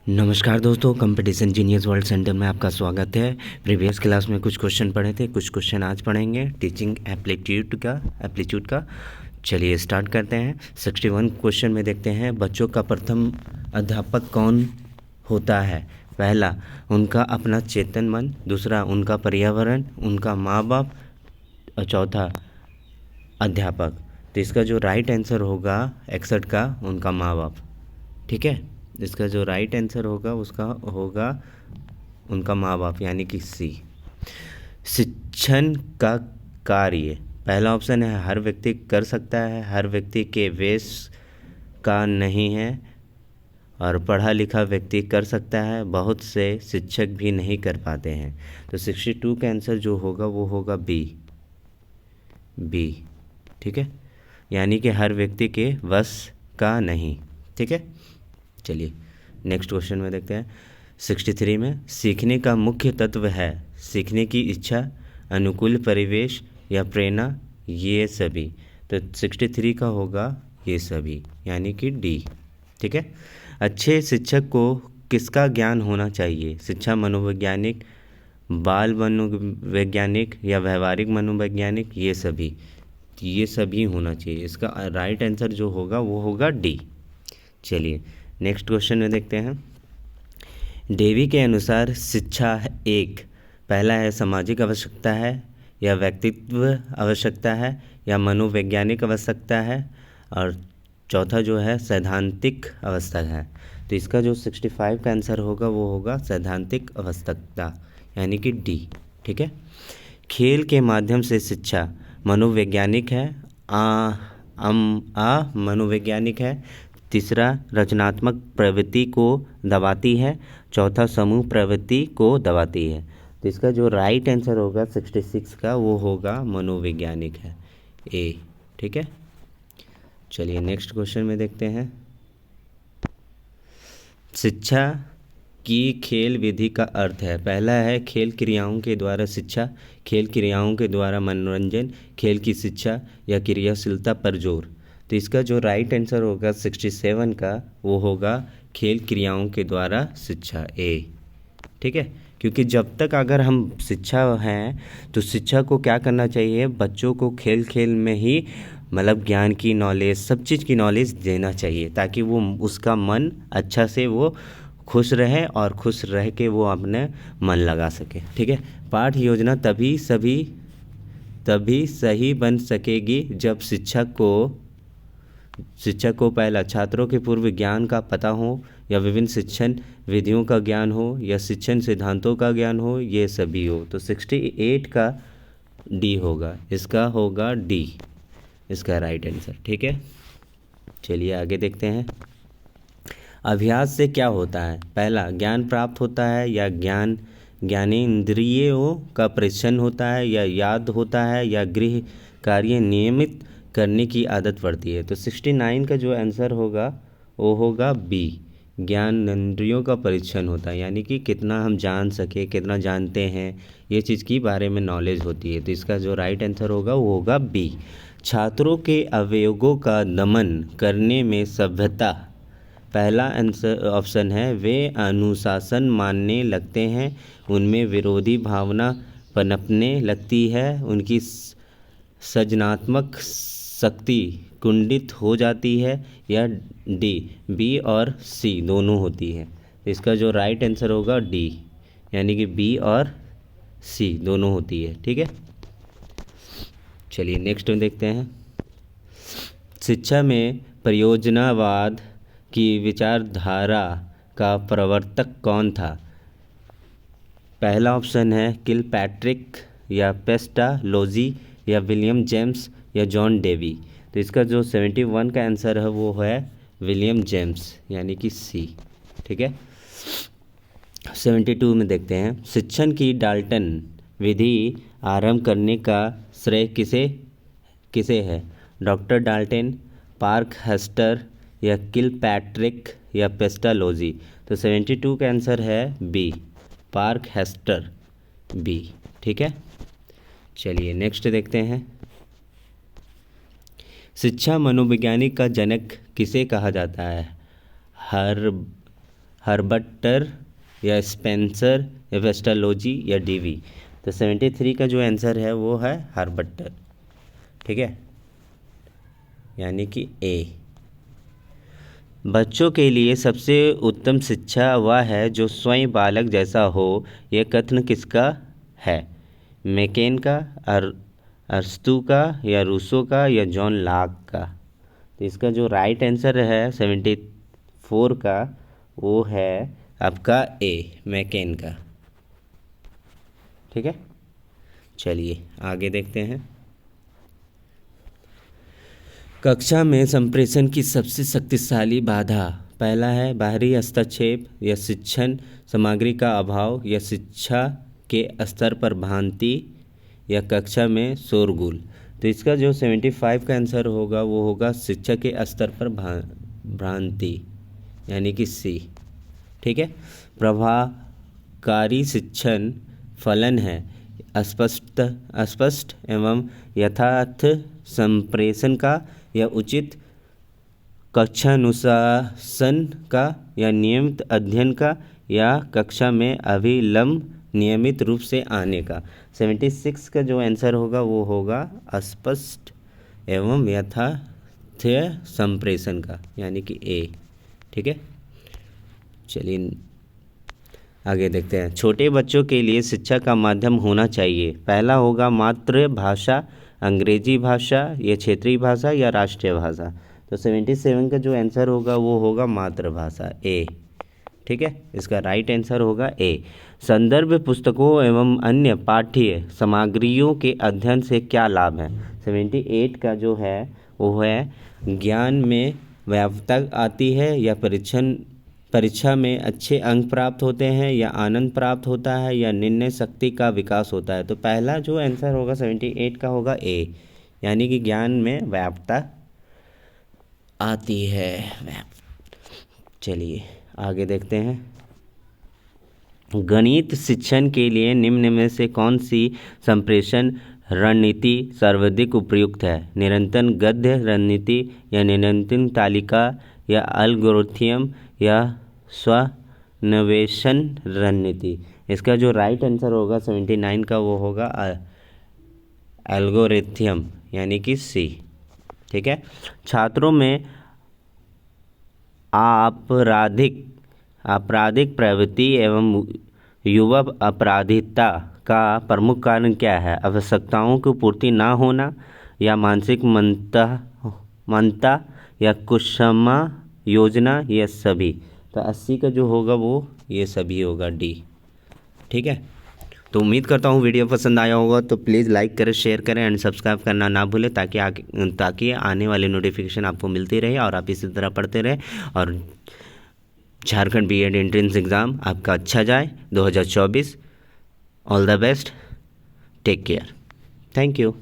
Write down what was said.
नमस्कार दोस्तों, competition genius world centre में आपका स्वागत है। प्रीवियस क्लास में कुछ क्वेश्चन पढ़े थे, कुछ क्वेश्चन आज पढ़ेंगे टीचिंग एप्लीट्यूड का। चलिए स्टार्ट करते हैं। 61 क्वेश्चन में देखते हैं, बच्चों का प्रथम अध्यापक कौन होता है? पहला, उनका अपना चेतन मन। दूसरा, उनका पर्यावरण, उनका माँ बाप। और चौथा, अध्यापक। तो इसका जो राइट आंसर होगा 61 का, उनका माँ बाप। ठीक है, इसका जो राइट आंसर होगा उसका होगा उनका माँ बाप, यानी कि सी। शिक्षण का कार्य, पहला ऑप्शन है हर व्यक्ति कर सकता है, हर व्यक्ति के वेश का नहीं है, और पढ़ा लिखा व्यक्ति कर सकता है, बहुत से शिक्षक भी नहीं कर पाते हैं। तो 62 का आंसर जो होगा वो होगा बी। ठीक है, यानी कि हर व्यक्ति के वश का नहीं। ठीक है, चलिए नेक्स्ट क्वेश्चन में देखते हैं। 63 में, सीखने का मुख्य तत्व है सीखने की इच्छा, अनुकूल परिवेश या प्रेरणा, ये सभी। तो 63 का होगा ये सभी, यानी कि डी। ठीक है, अच्छे शिक्षक को किसका ज्ञान होना चाहिए? शिक्षा मनोवैज्ञानिक, बाल मनोवैज्ञानिक या व्यवहारिक मनोवैज्ञानिक, ये सभी होना चाहिए। इसका राइट आंसर जो होगा वो होगा डी। चलिए नेक्स्ट क्वेश्चन में देखते हैं। डेवी के अनुसार शिक्षा एक, पहला है सामाजिक आवश्यकता है, या व्यक्तित्व आवश्यकता है, या मनोवैज्ञानिक आवश्यकता है, और चौथा जो है सैद्धांतिक आवश्यकता है। तो इसका जो 65 का आंसर होगा वो होगा सैद्धांतिक आवश्यकता, यानी कि डी। ठीक है, खेल के माध्यम से शिक्षा मनोवैज्ञानिक है, मनोवैज्ञानिक है। तीसरा, रचनात्मक प्रवृत्ति को दबाती है। चौथा, समूह प्रवृत्ति को दबाती है। तो इसका जो राइट आंसर होगा 66 का, वो होगा मनोवैज्ञानिक है, ए। ठीक है, चलिए नेक्स्ट क्वेश्चन में देखते हैं। शिक्षा की खेल विधि का अर्थ है, पहला है खेल क्रियाओं के द्वारा शिक्षा, खेल क्रियाओं के द्वारा मनोरंजन, खेल की शिक्षा या क्रियाशीलता पर जोर। तो इसका जो राइट आंसर होगा 67 का, वो होगा खेल क्रियाओं के द्वारा शिक्षा, ए। ठीक है, क्योंकि जब तक अगर हम शिक्षा हैं तो शिक्षा को क्या करना चाहिए, बच्चों को खेल खेल में ही मतलब ज्ञान की नॉलेज, सब चीज़ की नॉलेज देना चाहिए, ताकि वो उसका मन अच्छा से वो खुश रहे और खुश रह के वो अपने मन लगा सके। ठीक है, पाठ योजना तभी सही बन सकेगी जब शिक्षक को पहला छात्रों के पूर्व ज्ञान का पता हो, या विभिन्न शिक्षण विधियों का ज्ञान हो, या शिक्षण सिद्धांतों का ज्ञान हो, ये सभी हो। तो 68 का डी होगा, इसका होगा डी, इसका राइट आंसर। ठीक है, चलिए आगे देखते हैं। अभ्यास से क्या होता है? पहला, ज्ञान प्राप्त होता है, या ज्ञानेंद्रियों का परीक्षण होता है, या याद होता है, या गृह कार्य नियमित करने की आदत पड़ती है। तो 69 का जो आंसर होगा वो होगा बी, ज्ञानेंद्रियों का परीक्षण होता है, यानी कि कितना हम जान सके, कितना जानते हैं, ये चीज़ की बारे में नॉलेज होती है। तो इसका जो राइट आंसर होगा वो होगा बी। छात्रों के अवयवों का दमन करने में सभ्यता, पहला आंसर ऑप्शन है वे अनुशासन मानने लगते हैं, उनमें विरोधी भावना पनपने लगती है, उनकी सृजनात्मक शक्ति कुंठित हो जाती है, या डी, बी और सी दोनों होती है। तो इसका जो राइट आंसर होगा डी, यानी कि बी और सी दोनों होती है। ठीक है, चलिए नेक्स्ट में देखते हैं। शिक्षा में परियोजनावाद की विचारधारा का प्रवर्तक कौन था? पहला ऑप्शन है किलपैट्रिक, या पेस्टालोजी, या विलियम जेम्स, या जॉन डेवी। तो इसका जो 71 का आंसर है वो है विलियम जेम्स, यानी कि सी। ठीक है, 72 में देखते हैं। शिक्षण की डाल्टन विधि आरंभ करने का श्रेय किसे है? डॉक्टर डाल्टन, पार्क हेस्टर, या किलपैट्रिक, या पेस्टालोजी। तो 72 का आंसर है बी, पार्क हेस्टर, बी। ठीक है, चलिए नेक्स्ट देखते हैं। शिक्षा मनोवैज्ञानिक का जनक किसे कहा जाता है? हर्बटर या स्पेंसर या वेस्टोलॉजी या डीवी। तो 73 का जो आंसर है वो है हर्बटर। ठीक है, यानी कि ए। बच्चों के लिए सबसे उत्तम शिक्षा वह है जो स्वयं बालक जैसा हो, यह कथन किसका है? मैकेन का, अरस्तू का, या रूसो का, या जॉन लॉक का? तो इसका जो राइट आंसर है 74 का वो है आपका ए, मैकेन का। ठीक है, चलिए आगे देखते हैं। कक्षा में संप्रेषण की सबसे शक्तिशाली बाधा, पहला है बाहरी हस्तक्षेप या शिक्षण सामग्री का अभाव या शिक्षा के स्तर पर भ्रांति या कक्षा में शोरगुल। तो इसका जो 75 का आंसर होगा वो होगा शिक्षा के स्तर पर भ्रांति, यानी कि सी। ठीक है, प्रभावकारी शिक्षण फलन है स्पष्ट एवं यथार्थ संप्रेषण का, या उचित कक्षानुशासन का, या नियमित अध्ययन का, या कक्षा में अभिलंब नियमित रूप से आने का। 76 का जो आंसर होगा वो होगा स्पष्ट एवं यथार्थ संप्रेषण का, यानी कि ए। ठीक है, चलिए आगे देखते हैं। छोटे बच्चों के लिए शिक्षा का माध्यम होना चाहिए, पहला होगा मातृभाषा, अंग्रेजी भाषा, या क्षेत्रीय भाषा, या राष्ट्रीय भाषा। तो 77 का जो आंसर होगा वो होगा मातृभाषा, ए। ठीक है, इसका राइट आंसर होगा ए। संदर्भ पुस्तकों एवं अन्य पाठ्य सामग्रियों के अध्ययन से क्या लाभ है? 78 का जो है वो है ज्ञान में व्यापकता आती है, या परीक्षा में अच्छे अंक प्राप्त होते हैं, या आनंद प्राप्त होता है, या निर्णय शक्ति का विकास होता है। तो पहला जो आंसर होगा 78 का होगा ए, यानी कि ज्ञान में व्यापकता आती है। चलिए आगे देखते हैं। गणित शिक्षण के लिए निम्न में से कौन सी संप्रेषण रणनीति सर्वाधिक उपयुक्त है? निरंतर गद्य रणनीति, या निरंतर तालिका, या एल्गोरिथम, या स्वान्वेषण रणनीति? इसका जो राइट आंसर होगा 79 का वो होगा एल्गोरिथम, यानी कि सी। ठीक है, छात्रों में आपराधिक प्रवृत्ति एवं युवा अपराधिता का प्रमुख कारण क्या है? आवश्यकताओं की पूर्ति ना होना, या मानसिक मनता, या कुसमा योजना, या सभी? तो 80 का जो होगा वो ये सभी होगा, डी। ठीक है, तो उम्मीद करता हूँ वीडियो पसंद आया होगा, तो प्लीज़ लाइक करें, शेयर करें एंड सब्सक्राइब करना ना भूलें, ताकि आने वाले नोटिफिकेशन आपको मिलती रहे और आप इसी तरह पढ़ते रहें और झारखंड बीएड एंट्रेंस एग्ज़ाम आपका अच्छा जाए 2024। All the best, take care, thank you.